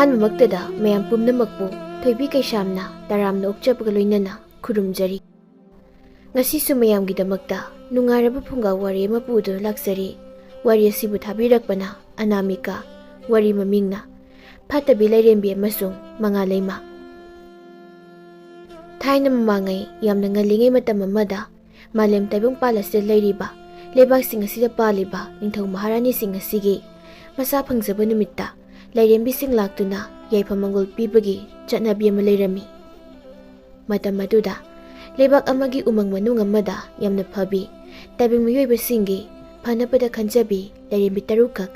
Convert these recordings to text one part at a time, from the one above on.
ꯑꯍꯥꯟꯕꯃꯛꯇꯗ ꯃꯌꯥꯝ ꯄꯨꯝꯅꯃꯛꯄꯨ ꯊꯣꯏꯕꯤ ꯀꯩꯁꯥꯝꯅ ꯇꯔꯥꯝꯅ ꯑꯣꯛꯆꯕꯒ ꯂꯣꯏꯅꯅ ꯈꯨꯔꯨꯝꯖꯔꯤ꯫ ꯉꯁꯤꯁꯨ ꯃꯌꯥꯝꯒꯤꯗꯃꯛꯇ ꯅꯨꯡꯉꯥꯏꯔꯕ ꯐꯨꯡꯒꯥ ꯋꯥꯔꯤ ꯑꯃ ꯄꯨꯗꯨꯅ ꯂꯥꯛꯆꯔꯤ꯫ ꯋꯥꯔꯤ ꯑꯁꯤꯕꯨ ꯊꯥꯕꯤꯔꯛꯄꯅ ꯑꯅꯥꯃꯤꯀꯥ, ꯋꯥꯔꯤ ꯃꯃꯤꯡꯅ ꯐꯠꯇꯕꯤ ꯂꯩꯔꯦꯝꯕꯤ ꯑꯃꯁꯨꯡ ꯃꯉꯥꯂꯩꯃ꯫ ꯊꯥꯏꯅ ꯃꯃꯥꯡꯉꯩ ꯌꯥꯝꯅ ꯉꯜꯂꯤꯉꯩ ꯃꯇꯝ ꯑꯃꯗ ꯃꯥꯂꯦꯝ ꯇꯥꯏꯕꯪꯄꯥꯟ ꯑꯁꯤꯗ ꯂꯩꯔꯤꯕ ꯂꯩꯕꯥꯛꯁꯤꯡ ꯑꯁꯤꯗ ꯄꯥꯜꯂꯤꯕ ꯅꯤꯡꯊꯧ ꯃꯍꯥꯔꯥꯅꯤꯁꯤꯡ ꯑꯁꯤꯒꯤ ꯃꯁꯥ ꯐꯪꯖꯕ ꯅꯨꯃꯤꯠꯇ ꯂꯥꯏꯔꯦꯝꯕꯤꯁꯤꯡ ꯂꯥꯛꯇꯨꯅ ꯌꯥꯏꯐ ꯃꯪꯒꯣꯜ ꯄꯤꯕꯒꯤ ꯆꯠꯅꯕꯤ ꯑꯃ ꯂꯩꯔꯝꯃꯤ꯫ ꯃꯇꯝ ꯑꯗꯨꯗ ꯂꯩꯕꯥꯛ ꯑꯃꯒꯤ ꯎꯃꯪ ꯃꯅꯨꯡ ꯑꯃꯗ ꯌꯥꯝꯅ ꯐꯕꯤ ꯇꯥꯏꯕꯪ ꯃꯤꯑꯣꯏꯕꯁꯤꯡꯒꯤ ꯐꯅꯕꯗ ꯈꯟꯖꯕꯤ ꯂꯥꯏꯔꯦꯝꯕꯤ ꯇꯔꯨꯛꯈꯛ,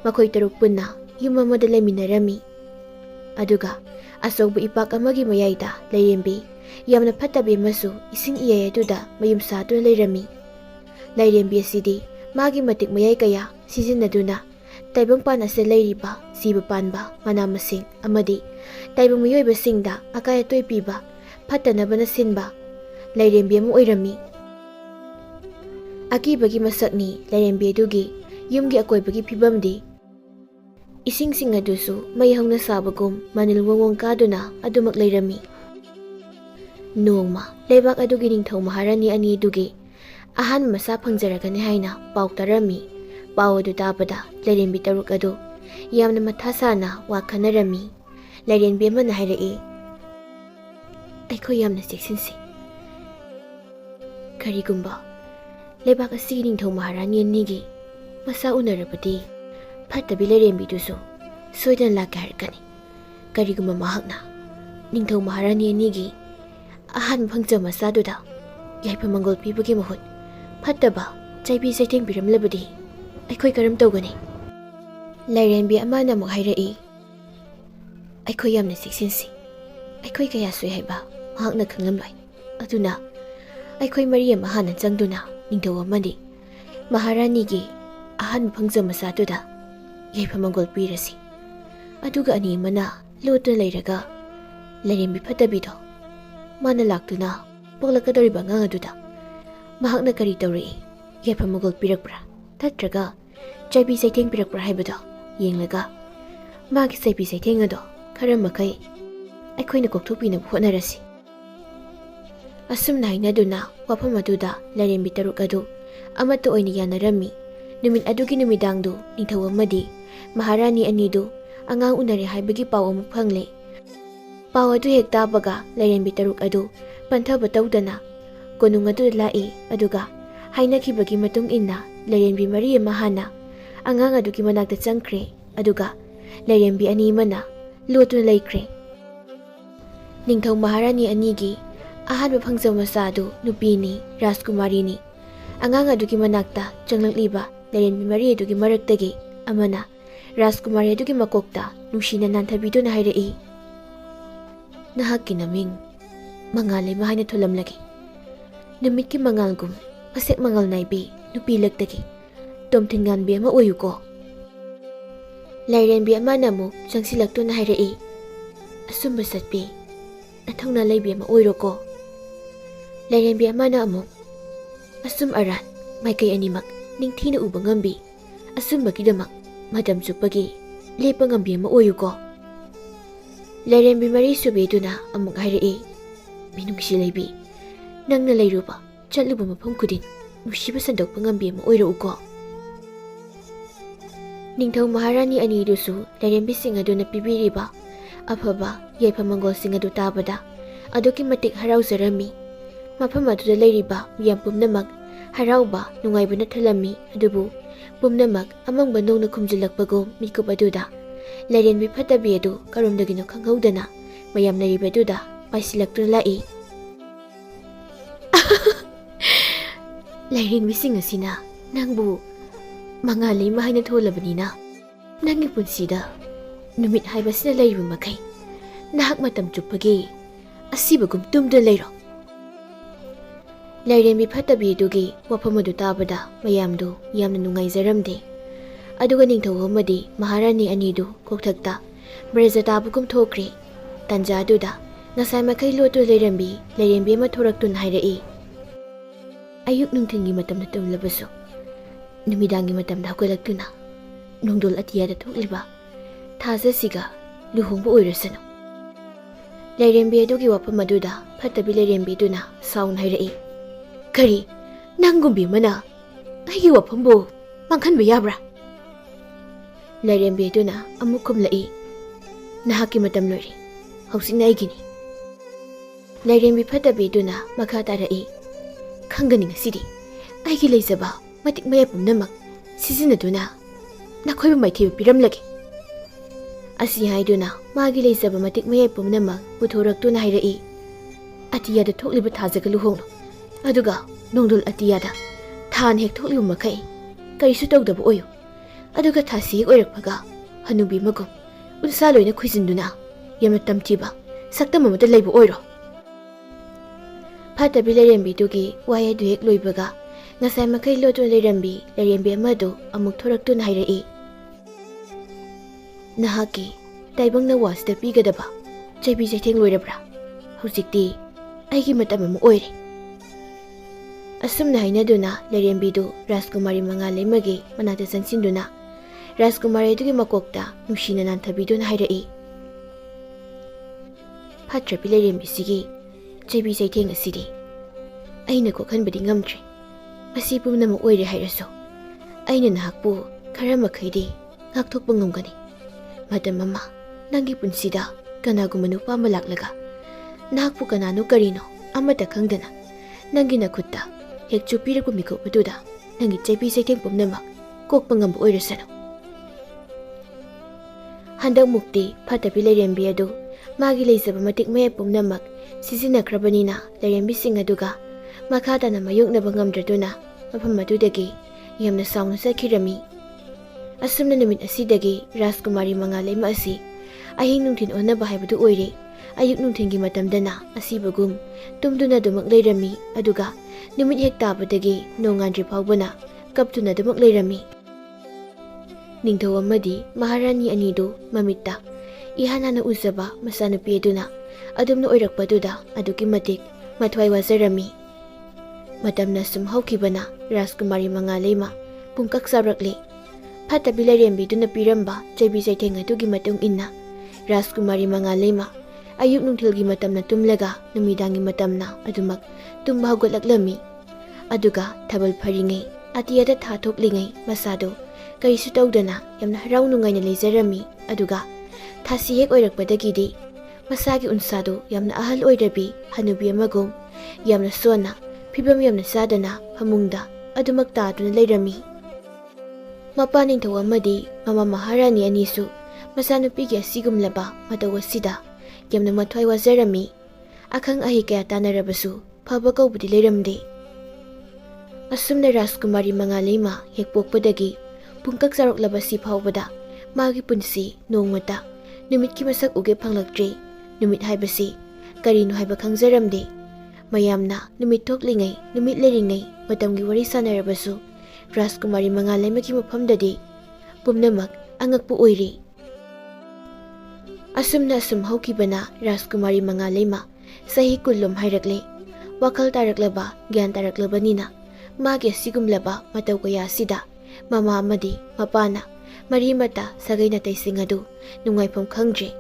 ꯃꯈꯣꯏ ꯇꯔꯨꯛ ꯄꯨꯟꯅ ꯌꯨꯝ ꯑꯃꯗ ꯂꯩꯃꯤꯟꯅꯔꯝꯃꯤ꯫ ꯑꯗꯨꯒ ꯑꯆꯧꯕ ꯏꯄꯥꯛ ꯑꯃꯒꯤ ꯃꯌꯥꯏꯗ ꯂꯥꯏꯔꯦꯝꯕꯤ ꯌꯥꯝꯅ ꯐꯠꯇꯕꯤ ꯑꯃꯁꯨ ꯏꯁꯤꯡ ꯏꯌꯥꯏ ꯑꯗꯨꯗ ꯃꯌꯨꯝ ꯁꯥꯗꯨꯅ ꯂꯩꯔꯝꯃꯤ꯫ ꯂꯥꯏꯔꯦꯝꯕꯤ ꯑꯁꯤꯗꯤ ꯃꯥꯒꯤ ꯃꯇꯤꯛ ꯃꯌꯥꯏ ꯀꯌꯥ ꯁꯤꯖꯤꯟꯅꯗꯨꯅ ꯇꯥꯏꯕꯪꯄꯥꯟ ꯑꯁꯤꯗ ꯂꯩꯔꯤꯕ ꯖꯤꯕ ꯄꯥꯟꯕ, ꯃꯅꯥ ꯃꯁꯤꯡ ꯑꯃꯗꯤ ꯇꯥꯏꯕꯪ ꯃꯤꯑꯣꯏꯕꯁꯤꯡꯗ ꯑꯀꯥꯏ ꯑꯇꯣꯏ ꯄꯤꯕ, ꯐꯠꯇꯅꯕꯅ ꯁꯤꯟꯕ ꯂꯥꯏꯔꯦꯝꯕꯤ ꯑꯃ ꯑꯣꯏꯔꯝꯃꯤ꯫ ꯑꯀꯤꯕꯒꯤ ꯃꯁꯛꯅꯤ ꯂꯥꯏꯔꯦꯝꯕꯤ ꯑꯗꯨꯒꯤ ꯌꯨꯝꯒꯤ ꯑꯀꯣꯏꯕꯒꯤ ꯐꯤꯕꯝꯗꯤ ꯏꯁꯤꯡꯁꯤꯡ ꯑꯗꯨꯁꯨ ꯃꯩ ꯍꯧꯅ ꯁꯥꯕꯒꯨꯝ ꯃꯅꯤꯜ ꯋꯪꯋꯪ ꯀꯥꯗꯨꯅ ꯑꯗꯨꯃꯛ ꯂꯩꯔꯝꯃꯤ꯫ ꯅꯣꯡꯃ ꯂꯩꯕꯥꯛ ꯑꯗꯨꯒꯤ ꯅꯤꯡꯊꯧ ꯃꯍꯥꯔꯥꯅꯤ ꯑꯅꯤ ꯑꯗꯨꯒꯤ ꯑꯍꯥꯟꯕ ꯃꯆꯥ ꯐꯪꯖꯔꯒꯅꯤ ꯍꯥꯏꯅ ꯄꯥꯎ ꯇꯥꯔꯝꯃꯤ꯫ ꯄꯥꯎ ꯑꯗꯨ ꯇꯥꯕꯗ ꯂꯥꯏꯔꯦꯝꯕꯤ ꯇꯔꯨꯛ ꯑꯗꯨ ꯌꯥꯝꯅ ꯃꯊꯥ ꯁꯥꯅ ꯋꯥ ꯈꯟꯅꯔꯝꯃꯤ꯫ ꯂꯥꯏꯔꯦꯝꯕꯤ ꯑꯃꯅ ꯍꯥꯏꯔꯛꯏ, "ꯑꯩꯈꯣꯏ ꯌꯥꯝꯅ ꯆꯦꯛꯁꯤꯟꯁꯤ꯫ ꯀꯔꯤꯒꯨꯝꯕ ꯂꯩꯕꯥꯛ ꯑꯁꯤꯒꯤ ꯅꯤꯡꯊꯧ ꯃꯍꯥꯔꯥꯅꯤ ꯑꯅꯤꯒꯤ ꯃꯁꯥ ꯎꯅꯔꯕꯗꯤ ꯐꯠꯇꯕꯤ ꯂꯥꯏꯔꯦꯝꯕꯤꯗꯨꯁꯨ ꯁꯣꯏꯗꯅ ꯂꯥꯛꯀꯦ ꯍꯥꯏꯔꯛꯀꯅꯤ꯫ ꯀꯔꯤꯒꯨꯝꯕ ꯃꯍꯥꯛꯅ ꯅꯤꯡꯊꯧ ꯃꯍꯥꯔꯥꯅꯤ ꯑꯅꯤꯒꯤ ꯑꯍꯥꯟꯕ ꯐꯪꯖꯕ ꯃꯆꯥꯗꯨꯗ ꯌꯥꯏꯐ ꯃꯪꯒꯣꯜ ꯄꯤꯕꯒꯤ ꯃꯍꯨꯠ ꯐꯠꯇꯕ ꯆꯩꯕꯤ ꯆꯩꯊꯦꯡ ꯄꯤꯔꯝꯂꯕꯗꯤ ꯑꯩꯈꯣই ꯀꯔꯝ ꯇꯧꯒꯅꯤ?" ꯂꯥꯏꯔꯦꯝꯕꯤ ꯑꯃꯅ ꯑꯃꯨꯛ ꯍꯥꯏꯔꯛꯏ, "ꯑꯩꯈꯣꯏ ꯌꯥꯝꯅ ꯆꯦꯛꯁꯤꯟꯁꯤ꯫ ꯑꯩꯈꯣꯏ ꯀꯌꯥ ꯁꯣꯏ ꯍꯥꯏꯕ ꯃꯍꯥꯛꯅ ꯈꯪꯂꯝꯂꯣꯏ꯫ ꯑꯗꯨꯅ ꯑꯩꯈꯣꯏ ꯃꯔꯤ ꯑꯃ ꯍꯥꯟꯅ ꯆꯪꯗꯨꯅ ꯅꯤꯡꯊꯧ ꯑꯃꯗꯤ ꯃꯍꯥꯔꯥꯅꯤꯒꯤ ꯑꯍꯥꯟꯕ ꯐꯪꯖꯕ ꯃꯆꯥꯗꯨꯗ ꯌꯥꯏꯐ ꯃꯪꯒꯣꯜ ꯄꯤꯔꯁꯤ꯫ ꯑꯗꯨꯒ ꯑꯅꯤ ꯑꯃꯅ ꯂꯣꯠꯇꯨꯅ ꯂꯩꯔꯒ ꯂꯥꯏꯔꯦꯝꯕꯤ ꯐꯠꯇꯕꯤꯗꯣ ꯃꯥꯅ ꯂꯥꯛꯇꯨꯅ ꯄꯣꯛꯂꯛꯀꯗꯧꯔꯤꯕ ꯑꯉꯥꯡ ꯑꯗꯨꯗ ꯃꯍꯥꯛꯅ ꯀꯔꯤ ꯇꯧꯔꯛꯏ, ꯌꯥꯏꯐ ꯃꯪꯒꯣꯜ ꯄꯤꯔꯛꯄ꯭ꯔꯥ ꯅꯠꯇ꯭ꯔꯒ ꯆꯩꯕꯤ ꯆꯩꯊꯦꯡ ꯄꯤꯔꯛꯄ꯭ꯔꯥ ꯍꯥꯏꯕꯗꯣ ꯌꯦꯡꯂꯒ ꯃꯥꯒꯤ ꯆꯩꯕꯤ ꯆꯩꯊꯦꯡ ꯑꯗꯣ ꯈꯔ ꯃꯈꯩ ꯑꯩꯈꯣꯏꯅ ꯀꯣꯛꯊꯣꯛꯄꯤꯅꯕ ꯍꯣꯠꯅꯔꯁꯤ." ꯑꯁꯨꯝꯅ ꯍꯥꯏꯅꯗꯨꯅ ꯋꯥꯐꯝ ꯑꯗꯨꯗ ꯂꯥꯏꯔꯦꯝꯕꯤ ꯇꯔꯨꯛ ꯑꯗꯨ ꯑꯃꯠꯇ ꯑꯣꯏꯅ ꯌꯥꯅꯔꯝꯃꯤ꯫ ꯅꯨꯃꯤꯠ ꯑꯗꯨꯒꯤ ꯅꯨꯃꯤꯗꯥꯡꯗꯨ ꯅꯤꯡꯊꯧ ꯑꯃꯗꯤ ꯃꯍꯥꯔꯥꯅꯤ ꯑꯅꯤꯗꯨ ꯑꯉꯥꯡ ꯎꯅꯔꯦ ꯍꯥꯏꯕꯒꯤ ꯄꯥꯎ ꯑꯃꯨꯛ ꯐꯪꯂꯦ꯫ ꯄꯥꯎ ꯑꯗꯨ ꯍꯦꯛ ꯇꯥꯕꯒ ꯂꯥꯏꯔꯦꯝꯕꯤ ꯇꯔꯨꯛ ꯑꯗꯨ ꯄꯟꯊꯕ ꯇꯧꯗꯅ ꯀꯣꯅꯨꯡ ꯑꯗꯨꯗ ꯂꯥꯛꯏ꯫ ꯑꯗꯨꯒ ꯍꯥꯏꯅꯈꯤꯕꯒꯤ ꯃꯇꯨꯡ ꯏꯟꯅ ꯂꯥꯏꯔꯦꯝꯕꯤ ꯃꯔꯤ ꯑꯃ ꯍꯥꯟꯅ ꯑꯉꯥꯡ ꯑꯗꯨꯒꯤ ꯃꯅꯥꯛꯇ ꯆꯪꯈ꯭ꯔꯦ꯫ ꯑꯗꯨꯒ ꯂꯥꯏꯔꯦꯝꯕꯤ ꯑꯅꯤ ꯑꯃꯅ ꯂꯣꯠꯇꯨꯅ ꯂꯩꯈ꯭ꯔꯦ꯫ ꯅꯤꯡꯊꯧ ꯃꯍꯥꯔꯥꯅꯤ ꯑꯅꯤꯒꯤ ꯑꯍꯥꯟꯕ ꯐꯪꯖꯕ ꯃꯆꯥ ꯑꯗꯨ ꯅꯨꯄꯤꯅꯤ, ꯔꯥꯖꯀꯨꯃꯥꯔꯤꯅꯤ꯫ ꯑꯉꯥꯡ ꯑꯗꯨꯒꯤ ꯃꯅꯥꯛꯇ ꯆꯪꯂꯛꯂꯤꯕ ꯂꯥꯏꯔꯦꯝꯕꯤ ꯃꯔꯤ ꯑꯗꯨꯒꯤ ꯃꯔꯛꯇꯒꯤ ꯑꯃꯅ ꯔꯥꯖꯀꯨꯃꯥꯔꯤ ꯑꯗꯨꯒꯤ ꯃꯀꯣꯛꯇ ꯅꯨꯡꯁꯤꯅ ꯅꯥꯟꯊꯕꯤꯗꯨꯅ ꯍꯥꯏꯔꯛꯏ, "ꯅꯍꯥꯛꯀꯤ ꯅꯃꯤꯡ ꯃꯉꯥꯂꯩꯃ ꯍꯥꯏꯅ ꯊꯣꯜꯂꯝꯂꯒꯦ꯫ ꯅꯨꯃꯤꯠꯀꯤ ꯃꯉꯥꯜꯒꯨꯝ ꯃꯁꯦꯛ ꯃꯉꯥꯜ ꯅꯥꯏꯕꯤ ꯅꯨꯄꯤ ꯂꯛꯇꯒꯤ ꯇꯣꯝꯊꯤꯟꯉꯥꯟꯕꯤ ꯑꯃ ꯑꯣꯏꯌꯨꯀꯣ." ꯂꯥꯏꯔꯦꯝꯕꯤ ꯑꯃꯅ ꯑꯃꯨꯛ ꯆꯪꯁꯤꯜꯂꯛꯇꯨꯅ ꯍꯥꯏꯔꯛꯏ, "ꯑꯆꯨꯝꯕ ꯆꯠꯄꯤ ꯅꯊꯧꯅꯥ ꯂꯩꯕꯤ ꯑꯃ ꯑꯣꯏꯔꯣꯀꯣ." ꯂꯥꯏꯔꯦꯝꯕꯤ ꯑꯃꯅ ꯑꯃꯨꯛ, "ꯑꯆꯨꯝ ꯑꯔꯥꯟ ꯃꯥꯏꯀꯩ ꯑꯅꯤꯃꯛ ꯅꯤꯡꯊꯤꯅ ꯎꯕ ꯉꯝꯕꯤ, ꯑꯆꯨꯝꯕꯒꯤꯗꯃꯛ ꯃꯇꯝ ꯆꯨꯞꯄꯒꯤ ꯂꯦꯞꯄ ꯉꯝꯕꯤ ꯑꯃ ꯑꯣꯏꯌꯨꯀꯣ." ꯂꯥꯏꯔꯦꯝꯕꯤ ꯃꯔꯤꯁꯨꯕꯤꯗꯨꯅ ꯑꯃꯨꯛ ꯍꯥꯏꯔꯛꯏ, "ꯃꯤꯅꯨꯡꯁꯤ ꯂꯩꯕꯤ, ꯅꯪꯅ ꯂꯩꯔꯨꯕ ꯆꯠꯂꯨꯕ ꯃꯐꯝ ꯈꯨꯗꯤꯡ ꯅꯨꯡꯁꯤꯕ ꯁꯟꯗꯣꯛꯄ ꯉꯝꯕꯤ ꯑꯃ ꯑꯣꯏꯔꯛꯎꯀꯣ." ꯅꯤꯡꯊꯧ ꯃꯍꯥꯔꯥꯅꯤ ꯑꯅꯤꯗꯨꯁꯨ ꯂꯥꯏꯔꯦꯝꯕꯤꯁꯤꯡ ꯑꯗꯨꯅ ꯄꯤꯕꯤꯔꯤꯕ ꯑꯐꯕ ꯌꯥꯏꯐ ꯃꯪꯒꯣꯜꯁꯤꯡ ꯑꯗꯨ ꯇꯥꯕꯗ ꯑꯗꯨꯛꯀꯤ ꯃꯇꯤꯛ ꯍꯔꯥꯎꯖꯔꯝꯃꯤ꯫ ꯃꯐꯝ ꯑꯗꯨꯗ ꯂꯩꯔꯤꯕ ꯃꯤꯌꯥꯝ ꯄꯨꯝꯅꯃꯛ ꯍꯔꯥꯎꯕ ꯅꯨꯡꯉꯥꯏꯕꯅ ꯊꯜꯂꯝꯃꯤ꯫ ꯑꯗꯨꯕꯨ ꯄꯨꯝꯅꯃꯛ ꯑꯃꯪꯕ ꯅꯣꯡꯅ ꯈꯨꯝꯖꯤꯜꯂꯛꯄꯒꯨꯝ ꯃꯤꯀꯨꯞ ꯑꯗꯨꯗ ꯂꯥꯏꯔꯦꯝꯕꯤ ꯐꯠꯇꯕꯤ ꯑꯗꯨ ꯀꯔꯣꯝꯗꯒꯤꯅꯣ ꯈꯪꯍꯧꯗꯅ ꯃꯌꯥꯝ ꯂꯩꯔꯤꯕꯗꯨꯗ ꯄꯥꯏꯁꯤꯜꯂꯛꯇꯨꯅ ꯂꯥꯛꯏ꯫ "ꯂꯥꯏꯔꯦꯝꯕꯤꯁꯤꯡ ꯑꯁꯤꯅ ꯅꯪꯕꯨ ꯃꯉꯥꯂꯩꯃ ꯍꯥꯏꯅ ꯊꯣꯜꯂꯕꯅꯤꯅ ꯅꯪꯒꯤ ꯄꯨꯟꯁꯤꯗ ꯅꯨꯃꯤꯠ ꯍꯥꯏꯕꯁꯤꯅ ꯂꯩꯔꯤꯕ ꯃꯈꯩ ꯅꯍꯥꯛ ꯃꯇꯝ ꯆꯨꯞꯄꯒꯤ ꯑꯁꯤꯕꯒꯨꯝ ꯇꯨꯝꯗꯨꯅ ꯂꯩꯔꯣ." ꯂꯥꯏꯔꯦꯝꯕꯤ ꯐꯠꯇꯕꯤ ꯑꯗꯨꯒꯤ ꯋꯥꯐꯝ ꯑꯗꯨ ꯇꯥꯕꯗ ꯃꯌꯥꯝꯗꯨ ꯌꯥꯝꯅ ꯅꯨꯡꯉꯥꯏꯖꯔꯝꯗꯦ꯫ ꯑꯗꯨꯒ ꯅꯤꯡꯊꯧ ꯑꯃꯗꯤ ꯃꯍꯥꯔꯥꯅꯤ ꯑꯅꯤꯗꯨ ꯀꯣꯛꯊꯛꯇ ꯕ꯭ꯔꯖ ꯇꯥꯕꯒꯨꯝ ꯊꯣꯛꯈ꯭ꯔꯦ꯫ ꯇꯥꯟꯖꯥ ꯑꯗꯨꯗ ꯉꯁꯥꯏ ꯃꯈꯩ ꯂꯣꯠꯇꯨꯅ ꯂꯩꯔꯝꯕꯤ ꯂꯥꯏꯔꯦꯝꯕꯤ ꯑꯃ ꯊꯣꯔꯛꯇꯨꯅ ꯍꯥꯏꯔꯛꯏ, "ꯑꯌꯨꯛ ꯅꯨꯡꯊꯤꯜꯒꯤ ꯃꯇꯝꯗ ꯇꯨꯝꯂꯕꯁꯨ ꯅꯨꯃꯤꯗꯥꯡꯒꯤ ꯃꯇꯝꯗ ꯍꯧꯒꯠꯂꯛꯇꯨꯅ ꯅꯣꯡꯗꯣꯜ ꯑꯇꯤꯌꯥꯗ ꯊꯣꯛꯂꯤꯕ ꯊꯥꯖꯁꯤꯒ luhongba oirasanu. Lairembi adugi wafam aduda Fattabi Lairembi duna saun hairei. Kari nangumbi mana aigi wafambu mangkhanba yabra. Lairembi duna amuk khumlai. Nahaki matam loiri. Hausina aigini. Lairembi Fattabi duna makha tarai. Khangani ngasidi aigi leizaba matik maya pumnamak sizinaduna nakhoiba maithib piramlage. Asi haiduna magi leizaba matik maya pumnamak puthoraktuna hairei. Atiyada thokliba thajaga luhongno. Aduga nongdul atiyada than hek thokliba makai karisu tawdaba oyo. Aduga thasi hek oirakpaga hanubi magum unsa loina khuizinduna yamna tamchiba saktam amata leiba oiro. Fattabi Lairembi dugi waya du hek loibaga ngasai makai lotun Lairembi amadu amuk thoraktuna hairei. Nahaki taibangna wasida pigadaba chaibi chaitheng loirabra. Hujikti aigi matam amu oire. Asumna hainaduna Lairembi du Rajkumari Mangaleimagi manata sansinduna Rajkumari dugi makokta nushina nanthabiduna hairei. Fattabi Lairembi sigi chaibi chaitheng asidi aina ko khanbadi ngamtre. Masi pumnama oire hairaso aina nahakpu khara makhaidi ngakthokpa ngamgani. Madam mama nangi punsida kanaguma nupa ama laklaga nahakpu kanano karino amata khangdana nangi nakhutta hek chupiragpa mikhopaduda nangi chaibi chaitheng pumnamak kokpa ngamba oirasanu. Handak mukti Fattabi Lairembi adu magi leizaba matik maya pumnamak sizinakhrabani Lairembi sing aduga makhadana mayoknaba ngamdraduna mafam adudagi yamna sauna sakhirami. Asumna numit asidagi Rajkumari Mangaleima asi ahing nungthin onaba haibadu oire. Ayuk nungthingi matamdana asibagum tumduna dumak leirami aduga numit hek tabadagi nongandri phawbana kaptuna dumak leirami. Ningthau amadi Maharani anidu mamitta ihanana uzaba masanupi aduna adumna oirakpaduda adugi matik mathwai wazarami. Matamna sum haukibana Rajkumari Mangaleima pungkak sabrakle. Fattabi Lairembi duna piramba chaibi chaitheng adugi matung inna Rajkumari Mangaleima ayuk nungthilgi matamna tumlaga numidangi matamna adumak tumba haugatlami. Aduga thabal pharingai atiyada thathoklingai masado karisu tawdana yamna harau nungaina leizarami. Aduga thasi hek oirakpadagidi masagi unsado yamna ahal oirabi hanubi amagum yamna sona phibam yamna sadana phamungda adumak taduna leirami. Mapa ningthau amadi mama Maharani anisu masanupigi asigumlaba mataw asida yamna mathwai wazarami. Akhang ahi kaya tanarabasu phaba kaubudi leiramde. Asumna Rajkumari Mangaleima hek pokpadagi pungkak saroklaba si phawbada magi punsi nongmata numitki masak uge phanglaktre. Numit haibasi karino haiba khangjaramde. Mayamna numit thoklingai numit leiringai matamgi wari sanarabasu Rajkumari Mangaleimagi mafamdadi pumnamak angakpu oire. Asumna asum haukibana Rajkumari Mangaleima sahi kullum hairakle. Wakal taraklaba gyan taraklabanina magi asigumlaba mataw kaya asida mama amadi mapana marimata sagay natai singadu nungaipam khangdre.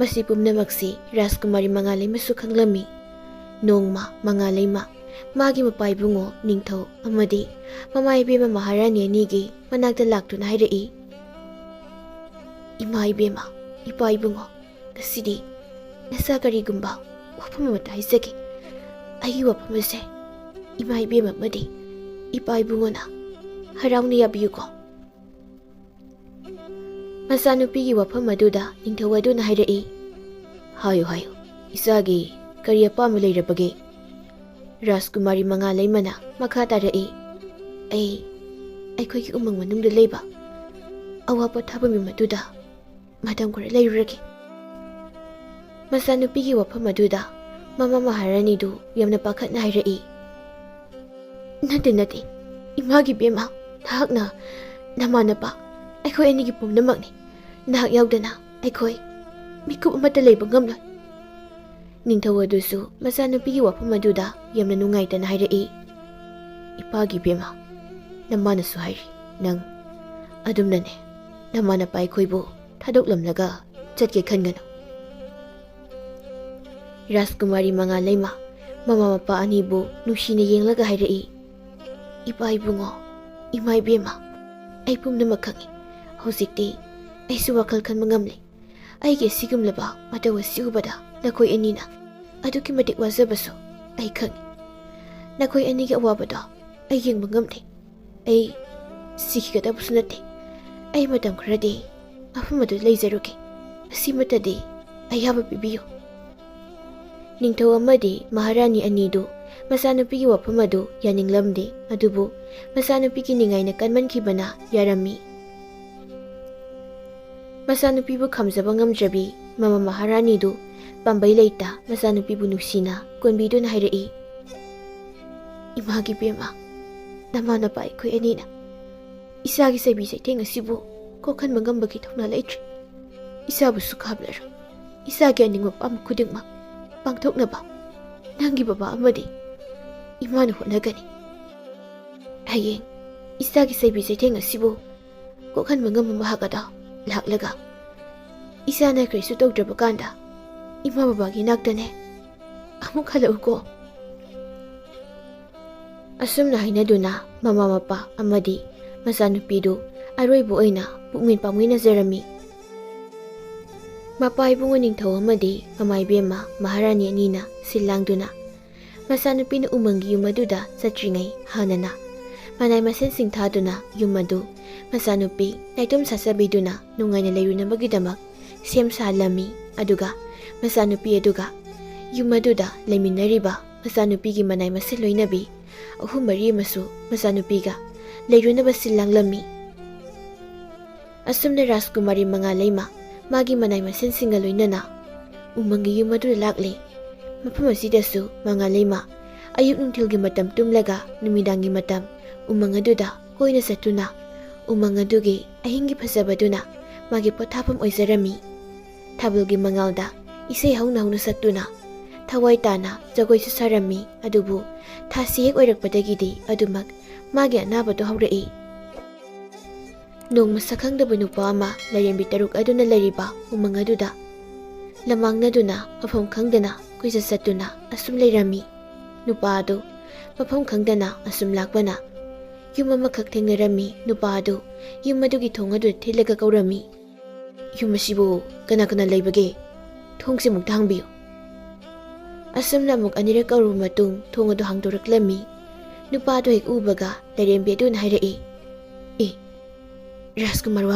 Masi pumnamaksi Rajkumari Mangaleima su khanglami. Nongma Mangaleima magi mapaibungo ningthau amadi mamaibema Maharani anigi manakta laktuna hairei. Ima ibema ipaibungo kasidi nasa karigumba wafam amata haizagi. Aigi wafam ase ima ibema amadi ipaibungona harauna yabiyuko. Masanupigi wafam aduda ningthau aduna hairei. Hayo hayo isagi kari apama leirabage. Rajkumari Mangaleimana makha tarai. Aikhoi umang manungda leiba awapa thabami maduda madam khara leirurage. Masanupigi wafam aduda mama Maharani du yamna pakhatna hairei. Nate imagi bema thakna namanapa aikhoi anigi pumnamakni nahak yaudana aikhoi mikup amata leiba ngamloi. Ningthau adusu masanupigi wafam aduda yamna nungaitana hairei. Ipagi bema namanasu hairi nang adumnane namanapa aikhoibu thadoklamlaga ꯆꯠꯀꯦ ꯈꯟꯒꯅꯨ ꯔꯥꯖꯀꯨꯃꯥꯔꯤ ꯃꯉꯥꯂꯩꯃ ꯃꯃꯥ ꯃꯄꯥ ꯑꯅꯤꯕꯨ ꯅꯨꯡꯁꯤꯅ ꯌꯦꯡꯂꯒ ꯍꯥꯏꯔꯛꯏ ꯏꯄꯥ ꯏꯕꯨꯡꯉꯣ ꯏꯃꯥ ꯏꯕꯦꯝꯃ ꯑꯩ ꯄꯨꯝꯅꯃꯛ ꯈꯪꯏ ꯍꯧꯖꯤꯛꯇꯤ ꯑꯩꯁꯨ ꯋꯥꯈꯜ ꯈꯟꯕ ꯉꯝꯂꯦ ꯑꯩꯒꯤ ꯑꯁꯤꯒꯨꯝꯂꯕ ꯃꯇꯧ ꯑꯁꯤ ꯎꯕꯗ ꯅꯈꯣꯏ ꯑꯅꯤꯅ ꯑꯗꯨꯛꯀꯤ ꯃꯇꯤꯛ ꯋꯥꯖꯕꯁꯨ ꯑꯩ ꯈꯪꯏ ꯅꯈꯣꯏ ꯑꯅꯤꯒꯤ ꯑꯋꯥꯕꯗꯣ ꯑꯩ ꯌꯦꯡꯕ ꯉꯝꯗꯦ ꯑꯩ ꯁꯤꯈꯤꯒꯗꯕꯁꯨ ꯅꯠꯇꯦ ꯑꯩ ꯃꯇꯝ ꯈꯔꯗꯤ ꯃꯐꯝ ꯑꯗꯨ ꯂꯩꯖꯔꯨꯒꯦ ꯑꯁꯤꯃꯇꯗꯤ ꯑꯌꯥꯕ ꯄꯤꯕꯤꯌꯨ ꯅꯤꯡꯊꯧ ꯑꯃꯗꯤ ꯃꯍꯥꯔꯥꯅꯤ ꯑꯅꯤꯗꯨ ꯃꯆꯥꯅꯨꯄꯤꯒꯤ ꯋꯥꯐꯝ ꯑꯗꯨ ꯌꯥꯅꯤꯡꯂꯝꯗꯦ ꯑꯗꯨꯕꯨ ꯃꯆꯥꯅꯨꯄꯤꯒꯤ ꯅꯤꯡꯉꯥꯏꯅ ꯀꯟꯃꯟꯈꯤꯕꯅ ꯌꯥꯔꯝꯃꯤ ꯃꯆꯥꯅꯨꯄꯤꯕꯨ ꯈꯝꯖꯕ ꯉꯝꯗ꯭ꯔꯕꯤ ꯃꯃꯥ ꯃꯍꯥꯔꯥꯅꯤꯗꯨ ꯄꯥꯝꯕꯩ ꯂꯩꯇ ꯃꯆꯥꯅꯨꯄꯤꯕꯨ ꯅꯨꯡꯁꯤꯅ ꯀꯣꯟꯕꯤꯗꯨꯅ ꯍꯥꯏꯔꯛꯏ ꯏꯃꯥꯒꯤ ꯕꯦꯝꯃ ꯅꯃꯥ ꯅꯄꯥ ꯑꯩꯈꯣꯏ ꯑꯅꯤꯅ ꯏꯆꯥꯒꯤ ꯆꯩꯕꯤ ꯆꯩꯊꯦꯡ ꯑꯁꯤꯕꯨ ꯀꯣꯛꯍꯟꯕ ꯉꯝꯕꯒꯤ ꯊꯧꯅꯥ ꯂꯩꯇ꯭ꯔꯤ ꯏꯆꯥꯕꯨꯁꯨ ꯈꯥꯝꯂꯔꯣ ꯏꯆꯥꯒꯤ ꯑꯅꯤꯡꯕ ꯄꯥꯝꯕ ꯈꯨꯗꯤꯡꯃꯛ ꯄꯥꯡꯊꯣꯛꯅꯕ ꯅꯪꯒꯤ ꯕꯕꯥ ꯑꯃꯗꯤ ꯏꯃꯥꯅ ꯍꯣꯠꯅꯒꯅꯤ ꯍꯌꯦꯡ ꯏꯆꯥꯒꯤ ꯆꯩꯕꯤ ꯆꯩꯊꯦꯡ ꯑꯁꯤꯕꯨ ꯀꯣꯛꯍꯟꯕ ꯉꯝꯕ ꯃꯍꯥꯛ ꯑꯗꯣ ꯂꯥꯛꯂꯒ ꯏꯆꯥꯅ ꯀꯔꯤꯁꯨ ꯇꯧꯗ꯭ꯔꯕ ꯀꯥꯟꯗ ꯏꯃꯥ ꯕꯕꯥꯒꯤ ꯅꯥꯛꯇꯅꯦ ꯑꯃꯨꯛ ꯍꯜꯂꯛꯎꯀꯣ ꯑꯁꯨꯝꯅ ꯍꯥꯏꯅꯗꯨꯅ ꯃꯃꯥ ꯃꯄꯥ ꯑꯃꯗꯤ ꯃꯆꯥꯅꯨꯄꯤꯗꯨ ꯑꯔꯣꯏꯕ ꯑꯣꯏꯅ ꯄꯨꯛꯃꯤꯟ ꯄꯥꯡꯃꯤꯟꯅꯖꯔꯝꯃꯤ ꯃꯄꯥ ꯏꯕꯨꯡꯉꯣ ꯅꯤꯡꯊꯧ ꯑꯃꯗꯤ ꯃꯃꯥ ꯏꯕꯦꯝꯃ ꯃꯍꯥꯔꯥꯅꯤ ꯑꯅꯤꯅ ꯁꯤꯜ ꯂꯥꯡꯗꯨꯅ ꯃꯆꯥꯅꯨꯄꯤꯅ ꯎꯃꯪꯒꯤ ꯌꯨꯝ ꯑꯗꯨꯗ ꯆꯠꯇ꯭ꯔꯤꯉꯩ ꯍꯥꯟꯅꯅ ꯃꯅꯥꯏ ꯃꯁꯤꯡꯁꯤꯡ ꯊꯥꯗꯨꯅ ꯌꯨꯝ ꯑꯗꯨ ꯃꯆꯥꯅꯨꯄꯤ ꯅꯥꯏꯇꯣꯝ ꯁꯥꯠꯆꯕꯤꯗꯨꯅ ꯅꯨꯡꯉꯥꯏꯅ ꯂꯩꯔꯨꯅꯕꯒꯤꯗꯃꯛ ꯁꯦꯝ ꯁꯥꯍꯜꯂꯝꯃꯤ ꯑꯗꯨꯒ ꯃꯆꯥꯅꯨꯄꯤ ꯑꯗꯨꯒ ꯌꯨꯝ ꯑꯗꯨꯗ ꯂꯩꯃꯤꯟꯅꯔꯤꯕ ꯃꯆꯥꯅꯨꯄꯤꯒꯤ ꯃꯅꯥꯏ ꯃꯁꯤꯡ ꯂꯣꯏꯅꯕꯤ 3-4 ꯑꯃꯁꯨ ꯃꯆꯥꯅꯨꯄꯤꯒ ꯂꯩꯔꯨꯅꯕ ꯁꯤꯜ ꯂꯥꯡꯂꯝꯃꯤ ꯑꯁꯨꯝꯅ ꯔꯥꯖꯀꯨꯃꯥꯔꯤ ꯃꯉꯥꯂꯩꯃ ꯃꯥꯒꯤ ꯃꯅꯥꯏ ꯃꯁꯤꯡꯁꯤꯡꯒ ꯂꯣꯏꯅꯅ ꯎꯃꯪꯒꯤ ꯌꯨꯝ ꯑꯗꯨꯗ ꯂꯥꯛꯂꯦ ꯃꯐꯝ ꯑꯁꯤꯗꯁꯨ ꯃꯉꯥꯂꯩꯃ ꯑꯌꯨꯛ ꯅꯨꯡꯊꯤꯜꯒꯤ ꯃꯇꯝ ꯇꯨꯝꯂꯒ ꯅꯨꯃꯤꯗꯥꯡꯒꯤ ꯃꯇꯝ ꯎꯃꯪ ꯑꯗꯨꯗ ꯀꯣꯏꯅ ꯆꯠꯇꯨꯅ ꯎꯃꯪ ꯑꯗꯨꯒꯤ ꯑꯍꯤꯡꯒꯤ ꯐꯖꯕꯗꯨꯅ ꯃꯥꯒꯤ ꯄꯣꯊꯥꯐꯝ ꯑꯣꯏꯖꯔꯝꯃꯤ ꯊꯥꯕꯜꯒꯤ ꯃꯉꯥꯜꯗ ꯏꯁꯩ ꯍꯧꯅ ꯍꯧꯅ ꯁꯛꯇꯨꯅ ꯊꯋꯥꯏ ꯇꯥꯅ ꯖꯒꯣꯏꯁꯨ ꯁꯥꯔꯝꯃꯤ ꯑꯗꯨꯕꯨ ꯊꯥꯁꯤ ꯍꯦꯛ ꯑꯣꯏꯔꯛꯄꯗꯒꯤꯗꯤ ꯑꯗꯨꯃꯛ ꯃꯥꯒꯤ ꯑꯅꯥꯕꯗꯣ ꯍꯧꯔꯛꯏ ꯅꯣꯡꯃ ꯁꯛꯈꯪꯗꯕ ꯅꯨꯄꯥ ꯑꯃ ꯂꯥꯏꯔꯦꯝꯕꯤ 6 ꯑꯗꯨꯅ ꯂꯩꯔꯤꯕ ꯎꯃꯪ ꯑꯗꯨꯗ ꯂꯃꯥꯡꯅꯗꯨꯅ ꯃꯐꯝ ꯈꯪꯗꯅ ꯀꯣꯏꯆꯠ ꯆꯠꯇꯨꯅ ꯑꯁꯨꯝ ꯂꯩꯔꯝꯃꯤ ꯅꯨꯄꯥ ꯑꯗꯨ ꯃꯐꯝ ꯈꯪꯗꯅ ꯑꯁꯨꯝ ꯂꯥꯛꯄꯅ ꯌꯨꯝ ꯑꯃꯈꯛ ꯊꯦꯡꯅꯔꯝꯃꯤ ꯅꯨꯄꯥ ꯑꯗꯨ ꯌꯨꯝ ꯑꯗꯨꯒꯤ ꯊꯣꯡ ꯑꯗꯨꯗ ꯊꯤꯜꯂꯒ ꯀꯧꯔꯝꯃꯤ ꯌꯨꯝ ꯑꯁꯤꯕꯨ ꯀꯅꯥ ꯀꯅꯥ ꯂꯩꯕꯒꯦ ꯊꯣꯡꯁꯦ ꯑꯃꯨꯛꯇ ꯍꯥꯡꯕꯤꯌꯨ ꯑꯁꯨꯝꯅ ꯑꯃꯨꯛ ꯑꯅꯤꯔꯛ ꯀꯧꯔꯕ ꯃꯇꯨꯡ ꯊꯣꯡ ꯑꯗꯨ ꯍꯥꯡꯗꯣꯔꯛꯂꯝꯃꯤ ꯅꯨꯄꯥꯗꯨ ꯍꯦꯛ ꯎꯕꯒ ꯂꯥꯏꯔꯦꯝꯕꯤ ꯑꯗꯨꯅ ꯍꯥꯏꯔꯛꯏ ꯔꯥꯖꯀꯨꯃꯥꯔ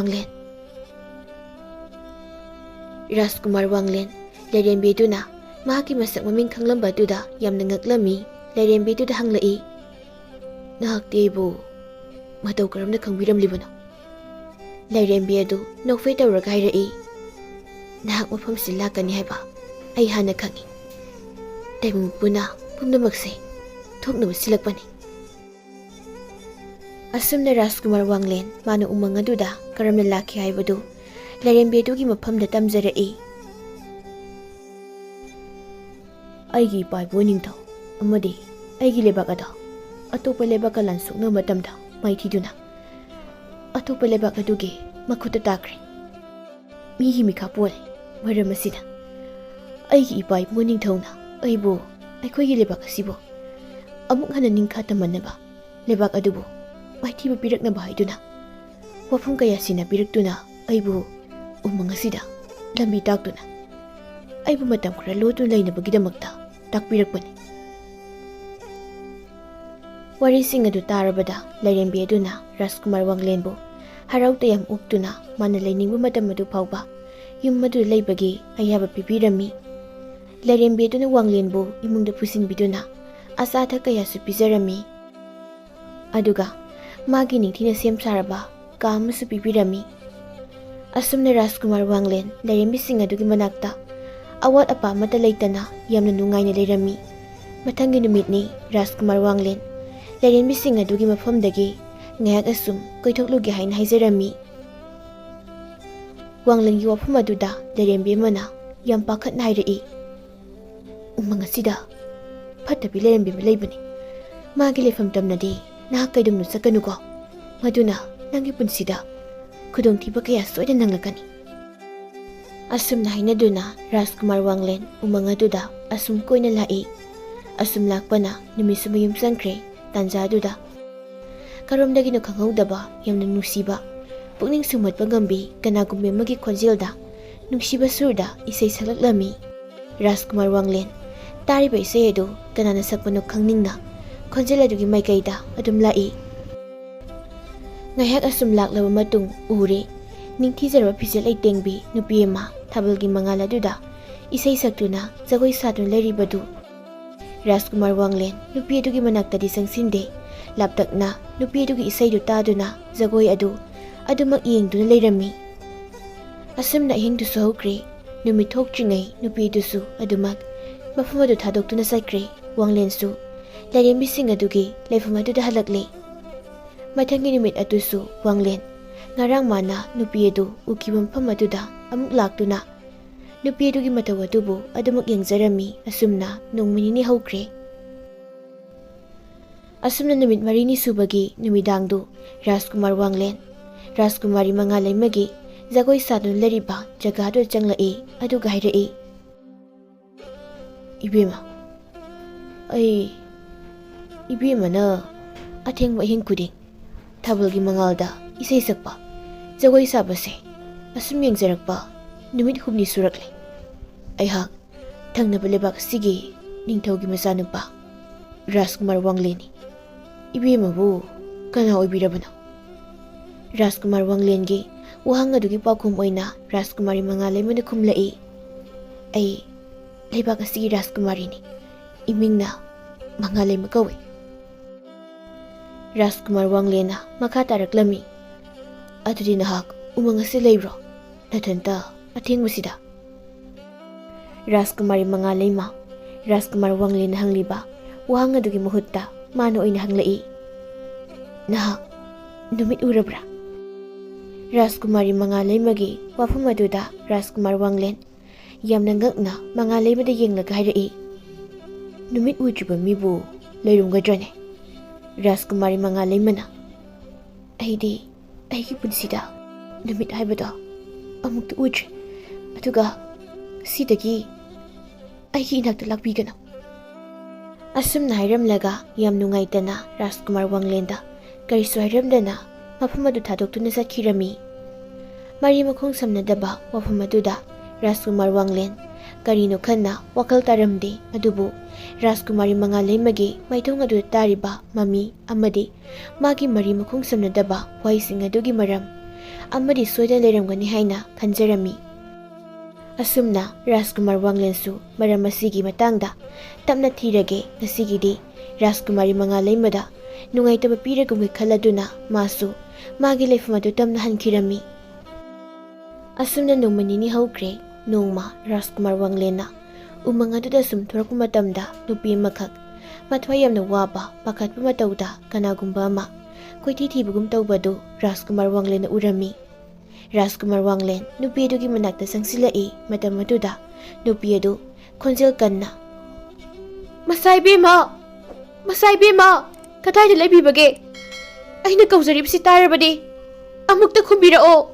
ꯋꯥꯡꯂꯦꯟ ꯂꯥꯏꯔꯦꯝꯕꯤ ꯑꯗꯨꯅ ꯃꯍꯥꯛꯀꯤ ꯃꯁꯛ ꯃꯃꯤꯡ ꯈꯪꯂꯝꯕ ꯑꯗꯨꯗ ꯌꯥꯝꯅ ꯉꯛꯂꯝꯃꯤ ꯂꯥꯏꯔꯦꯝꯕꯤ ꯑꯗꯨꯗ ꯍꯪꯂꯛꯏ ꯅꯍꯥꯛꯇꯤ ꯑꯩꯕꯨ ꯃꯇꯧ ꯀꯔꯝꯅ ꯈꯪꯕꯤꯔꯝꯂꯤꯕꯅꯣ ꯂꯥꯏꯔꯦꯝꯕꯤ ꯑꯗꯨ ꯅꯣꯛꯐꯦ ꯇꯧꯔꯒ ꯍꯥꯏꯔꯛꯏ ꯅꯍꯥꯛ ꯃꯐꯝꯁꯤ ꯂꯥꯛꯀꯅꯤ ꯍꯥꯏꯕ ꯑꯩ ꯍꯥꯟꯅ ꯈꯪꯏ ꯇꯥꯏꯕꯪ ꯄꯨꯅ ꯄꯨꯝꯅꯃꯛꯁꯦ ꯊꯣꯛꯅꯕ ꯁꯤꯜꯂꯛꯄꯅꯤ ꯑꯁꯨꯝꯅ ꯔꯥꯖꯀꯨꯃꯥꯔ ꯋꯥꯡꯂꯦꯟ ꯃꯥꯅ ꯎꯃꯪ ꯑꯗꯨꯗ ꯀꯔꯝꯅ ꯂꯥꯛꯈꯤ ꯍꯥꯏꯕꯗꯨ ꯂꯥꯏꯔꯦꯝꯕꯤ ꯑꯗꯨꯒꯤ ꯃꯐꯝꯗ ꯇꯝꯖꯔꯛꯏ ꯑꯩꯒꯤ ꯏꯄꯥ ꯏꯄꯨ ꯅꯤꯡꯊꯧ ꯑꯃꯗꯤ ꯑꯩꯒꯤ ꯂꯩꯕꯥꯛ ꯑꯗꯣ ꯑꯇꯣꯞꯄ ꯂꯩꯕꯥꯛꯀ ꯂꯥꯟꯁꯣꯛꯅꯕ ꯃꯇꯝꯗ ꯃꯥꯏꯊꯤꯗꯨꯅ ꯑꯇꯣꯞꯄ ꯂꯩꯕꯥꯛ ꯑꯗꯨꯒꯤ ꯃꯈꯨꯠꯇ ꯇꯥꯈ꯭ꯔꯦ ꯃꯤꯒꯤ ꯃꯤꯈꯥ ꯄꯣꯜꯂꯦ ꯃꯔꯝ ꯑꯁꯤꯗ ꯑꯩꯒꯤ ꯏꯄꯥ ꯏꯄꯨ ꯅꯤꯡꯊꯧꯅ ꯑꯩꯕꯨ ꯑꯩꯈꯣꯏꯒꯤ ꯂꯩꯕꯥꯛ ꯑꯁꯤꯕꯨ ꯑꯃꯨꯛ ꯍꯟꯅ ꯅꯤꯡꯈꯥ ꯇꯝꯍꯟꯅꯕ ꯂꯩꯕꯥꯛ ꯑꯗꯨꯕꯨ ꯃꯥꯏꯊꯤꯕ ꯄꯤꯔꯛꯅꯕ ꯍꯥꯏꯗꯨꯅ ꯋꯥꯐꯝ ꯀꯌꯥ ꯁꯤꯟꯅꯕꯤꯔꯛꯇꯨꯅ ꯑꯩꯕꯨ ꯎꯃꯪ ꯑꯁꯤꯗ ꯂꯝꯕꯤ ꯇꯥꯛꯇꯨꯅ ꯑꯩꯕꯨ ꯃꯇꯝ ꯈꯔ ꯂꯣꯠꯇꯨꯅ ꯂꯩꯅꯕꯒꯤꯗꯃꯛꯇ ꯇꯥꯛꯄꯤꯔꯛꯄꯅꯤ ꯋꯥꯔꯤꯁꯤꯡ ꯑꯗꯨ ꯇꯥꯔꯕꯗ ꯂꯥꯏꯔꯦꯝꯕꯤ ꯑꯗꯨꯅ ꯔꯥꯖꯀꯨꯃꯥꯔ ꯋꯥꯡꯂꯦꯟꯕꯨ ꯍꯔꯥꯎ ꯇꯌꯥꯝ ꯎꯛꯇꯨꯅ ꯃꯥꯅ ꯂꯩꯅꯤꯡꯕ ꯃꯇꯝ ꯑꯗꯨ ꯐꯥꯎꯕ ꯌꯨꯝ ꯑꯗꯨꯗ ꯂꯩꯕꯒꯤ ꯑꯌꯥꯕ ꯄꯤꯕꯤꯔꯝꯃꯤ ꯂꯥꯏꯔꯦꯝꯕꯤ ꯑꯗꯨꯅ ꯋꯥꯡꯂꯦꯟꯕꯨ ꯏꯃꯨꯡꯗ ꯄꯨꯁꯤꯟꯕꯤꯗꯨꯅ ꯑꯆꯥ ꯑꯊꯛ ꯀꯌꯥꯁꯨ ꯄꯤꯖꯔꯝꯃꯤ ꯑꯗꯨꯒ ꯃꯥꯒꯤ ꯅꯤꯡꯊꯤꯅ ꯁꯦꯝ ꯁꯥꯔꯕ ꯀꯥ ꯑꯃꯁꯨ ꯄꯤꯕꯤꯔꯝꯃꯤ ꯑꯁꯨꯝꯅ ꯔꯥꯖꯀꯨꯃꯥꯔ ꯋꯥꯡꯂꯦꯟ ꯂꯥꯏꯔꯦꯝꯕꯤꯁꯤꯡ ꯑꯗꯨꯒꯤ ꯃꯅꯥꯛꯇ ꯑꯋꯥꯠ ꯑꯄꯥ ꯑꯃꯠꯇ ꯂꯩꯇꯅ ꯌꯥꯝꯅ ꯅꯨꯡꯉꯥꯏꯅ ꯂꯩꯔꯝꯃꯤ ꯃꯊꯪꯒꯤ ꯅꯨꯃꯤꯠꯅꯤ ꯔꯥꯖꯀꯨꯃꯥꯔ ꯋꯥꯡꯂꯦꯟ ꯂꯥꯏꯔꯦꯝꯕꯤꯁꯤꯡ ꯑꯗꯨꯒꯤ ꯃꯐꯝꯗꯒꯤ ꯉꯥꯏꯍꯥꯛ ꯑꯁꯨꯝ ꯀꯣꯏꯊꯣꯛꯂꯨꯒꯦ ꯍꯥꯏꯅ ꯍꯥꯏꯖꯔꯝꯃꯤ ꯋꯥꯡꯂꯦꯟꯒꯤ ꯋꯥꯐꯝ ꯑꯗꯨꯗ ꯂꯥꯏꯔꯦꯝꯕꯤ ꯑꯃꯅ ꯌꯥꯝ ꯄꯥꯈꯠꯅ ꯍꯥꯏꯔꯛꯏ ꯎꯃꯪ ꯑꯁꯤꯗ ꯐꯠꯇꯕꯤ ꯂꯥꯏꯔꯦꯝꯕꯤ ꯑꯃ ꯂꯩꯕꯅꯤ ꯃꯥꯒꯤ ꯂꯩꯐꯝ ꯇꯝꯅꯗꯤ ꯅꯍꯥꯛ ꯀꯩꯗꯧꯅ ꯆꯠꯀꯅꯨꯀꯣ ꯃꯗꯨꯅ ꯅꯪꯒꯤ ꯄꯨꯟꯁꯤꯗ ꯈꯨꯗꯣꯡꯊꯤꯕ ꯀꯌꯥ ꯁꯣꯏꯗꯅ ꯅꯪꯂꯛꯀꯅꯤ Asumna hainaduna Rajkumar Wanglen umang aduda asum koina lai. Asum lakpana numisu mayum sangkre tanja aduda. Karomdagi no khanghaudaba yamna nungsiba. Pukning sumotpa ngambi kanagumbe magi khonjelda nungsiba surda isai salaklami. Rajkumar Wanglen tariba isai adu kanana sakpano khangningna khonjel adugi maikaida adum lai. Ngayhak asum laklaba matung ure ningthizarba phijel ai tengbi nupi ama thabalgi mangal aduda isai saktuna jagoi satun leiribadu. Rajkumar Wanglen nupi adugi manaktadi sangsinde laptakna nupi adugi isai du taduna jagoi adu adumak yengduna leirami. Asumna hingdu sohokre numi thokjingai nupi dusu adumak mafam adu thadoktuna sakre. Wanglen su Lairembi sing adugi leifam aduda halakle. Mathangi numit atusu Wanglen ngarang mana nupi adu ukibam pham aduda amuk laktuna nupi adugi Mathou adubu adumak yengjarami. Asumna nongminini hokre. Asumna numit marini subagi numidangdu Rajkumar Wanglen Rajkumari Mangaleimagi jagoi sadun leriba jagadu changlai aduga hairai. Ibema na athengba hing kuding thabalgi mangalda isai sakpa jagoi sabase asum yengjarakpa numit humni surakle. Aihak thangnaba lebak sigi ningthaugi machanupa Rajkumar Wangleni. Ibemabu kana oibirabano? Rajkumar Wanglengi wahang adugi pakhum oina Rajkumari Mangaleima khumlai. Ai lebak asigi Rajkumarini imingna Mangaleima kawe. Rajkumar Wanglena makha taraklami. Adudi nahak umang asi leibro nathanta athengmusida. Rajkumari Mangaleima Rajkumar Wanglena hangliba wahang adugi mahutta mano oina hanglai. Nahak numit urabra? Rajkumari Mangaleimagi wafam aduda Rajkumar Wanglen yamna ngakna Mangaleimada yenglaga hairai. Numit ujiba mibu leirumgadrane? Rajkumari Mangaleimana aigi punsida numit haibada amukta ujre aduga sidagi aigi inakta lakbigana. Asumna hairamlaga yam nungaitana Rajkumar Wanglenda karisu hairamdana mafam adu thadoktuna sakhirami. Mari makhong samnadaba wafam aduda Rajkumar Wanglen karino khanna wakal taramde adubu Rajkumari Mangaleimagi maithong adu tariba mami amadi magi mari makhong samnadaba waising adugi maram amadi soida leiramgani haina khanjarami. Asumna Rajkumar Wanglen su maram asigi matangda tapna thirage ngasigidi Rajkumari Mangaleimada nungaitaba piragumgi khaladuna masu magi leifam adu tamna hankhirami. Asumna nongmanini hokre. Nongma Rajkumar Wanglena umang aduda sum thorakpa matamda nupi makhak Mathou yamna waba pakhatpa matauda kanagumba ama koithi thibugum tawbadu Rajkumar Wanglena urami. Rajkumar Wanglen nupi adugi manakta sangsilai matam aduda nupi adu khonjel kanna Masaibema kadaida leibibage aina kaujaribsi tarabadi amukta khumbirao.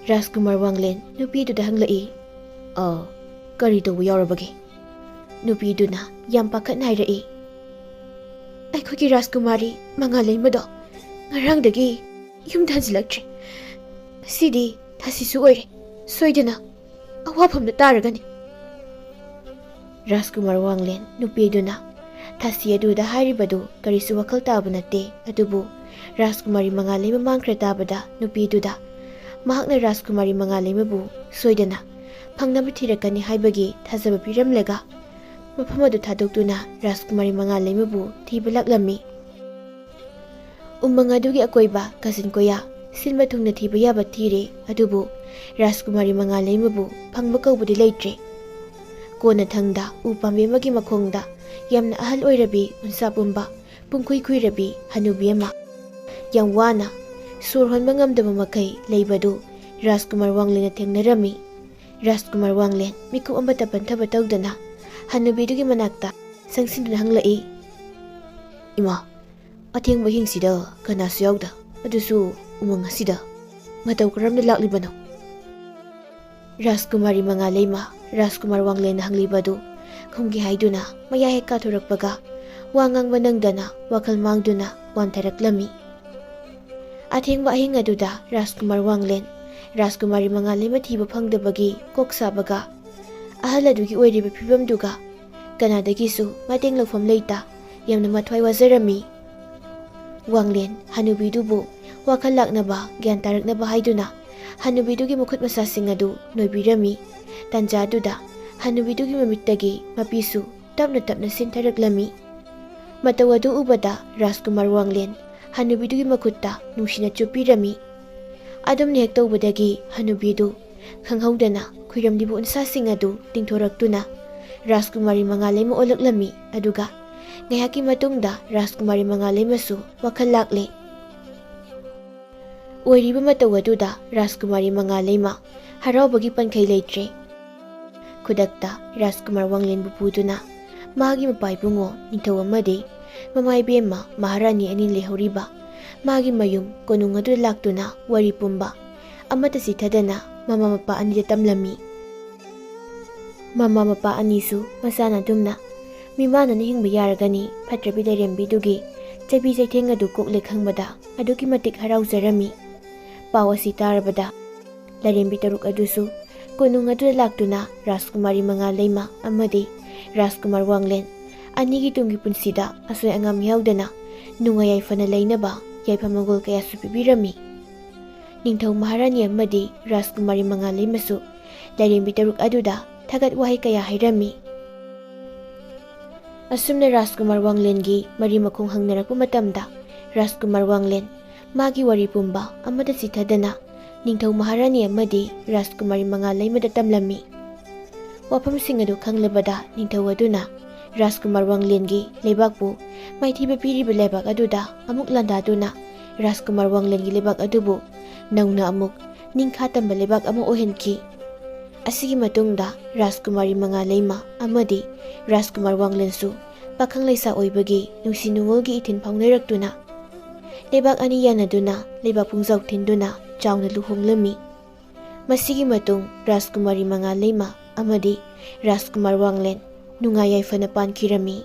Rajkumar Wanglen nupi duda hanglai. Kari tawbu yaurabage? Nupi duna yam pakhatna hairai. Aikogi Rajkumari Mangaleimado ngarangdagi yumda hanjilaktre. Sidi thasisu oire soidana awafamda taragani. Rajkumar Wanglen nupi duna thasi aduda hairibadu karisu wakal taba nate adubu Rajkumari Mangaleima mangkhra tabada nupi duda mahakna Rajkumari Mangaleimabu soidana Fangnaba thirakani haibagi thajaba piramlaga mafam adu thadoktuna Rajkumari Mangaleimabu thiba laklami. Umang adugi akoiba kasin koya silma thungna thiba yaba thire adubu Rajkumari Mangaleimabu phangba kaubudi leitre. Kona thangda upambe magi makhongda yamna ahal oirabi unsapumba pungkhui khuirabi hanubi ama yam wana sur honba ngamdaba makai leibadu Rajkumar Wanglena thengnarami. Rajkumar Wanglen miku ambata panthaba tawdana hanubidugi manakta sangsinduna hanglai. Ima athengba hingsida kanasu yawda adusu umang asida Mathou karamda laklibano? Rajkumari Mangaleima Rajkumar Wanglen hanglibadu khumgi haiduna maya hek kathurakpaga wa ngangba nangdana wakal mangduna wantaraklami. Athengba ahing aduda Rajkumar Wanglen Rajkumari Mangaleima thiba phangdabagi kok sabaga ahal adugi oiriba phibamduga kanadagisu mateng lawfam leita yamna mathwai wazarami. Wanglen hanubidubu wakal laknaba gyan taraknaba haiduna hanubidugi mukhut masasing adu noibirami. Tanjaduda hanubidugi mamittagi mapisu tapna tapna sintaraklami. Mathou adu ubada Rajkumar Wanglen hanubidugi makhutta nungsina chupirami. Adomni hek tawbadagi hanubidu khanghaudana khuiramdibu unsasing adu tingthoraktuna Rajkumari Mangaleima olaklami. Aduga ngayaki matungda Rajkumari Mangaleima su wakal lakle. Oiriba Mathou aduda Rajkumari Mangaleima haraubagi pankhai leitre. Khudakta Rajkumar Wanglen bupuduna magi mapaibungo nithau amadi mamai bema maharani ani lehoriba magi mayum konung adu laktuna wari pumba amata sithadana mama mapa ani tamlami. Mama mapa anisu masana dumna mimana ni hingba yaragani Fattabi Lairembi dugi chabi chaitheng adu kokle khangbada aduki matik harauzarami. Pawasi tarabada Lairembi taruk adusu konung adu laktuna Rajkumari Mangaleima amadi Rajkumar Wanglen anigi tunggi punsida asoy angam yaudana nungayay fana lainaba yaipamagol kaya supibirami. Ningthau maharani amadi Rajkumari Mangaleima su Lairembi taruk aduda thagat wahay kaya hairami. Asumna Rajkumar Wanglen gi mari makhong hangnarakpa matamda Rajkumar Wanglen magi wari pumba amada sithadana Ningthau maharani amadi Rajkumari Mangaleima da tamlami. Wafamsing adu khanglabada ningthau aduna Rajkumar Wanglen gi lebakpu maithiba piriba lebak aduda amuk landaduna Rajkumar Wanglen gi lebak adubu nauna amuk ningkha tamba lebak ama ohenki. Asigi matungda Rajkumari Mangaleima amadi Rajkumar Wanglen su pakhang laisa oibagi nungsinungolgi ithin phaungnaraktuna lebak ani yanaduna lebak pungjau thinduna chauna luhonglami. Masigi matung Rajkumari Mangaleima amadi Rajkumar Wanglen nungayay fana pankirami.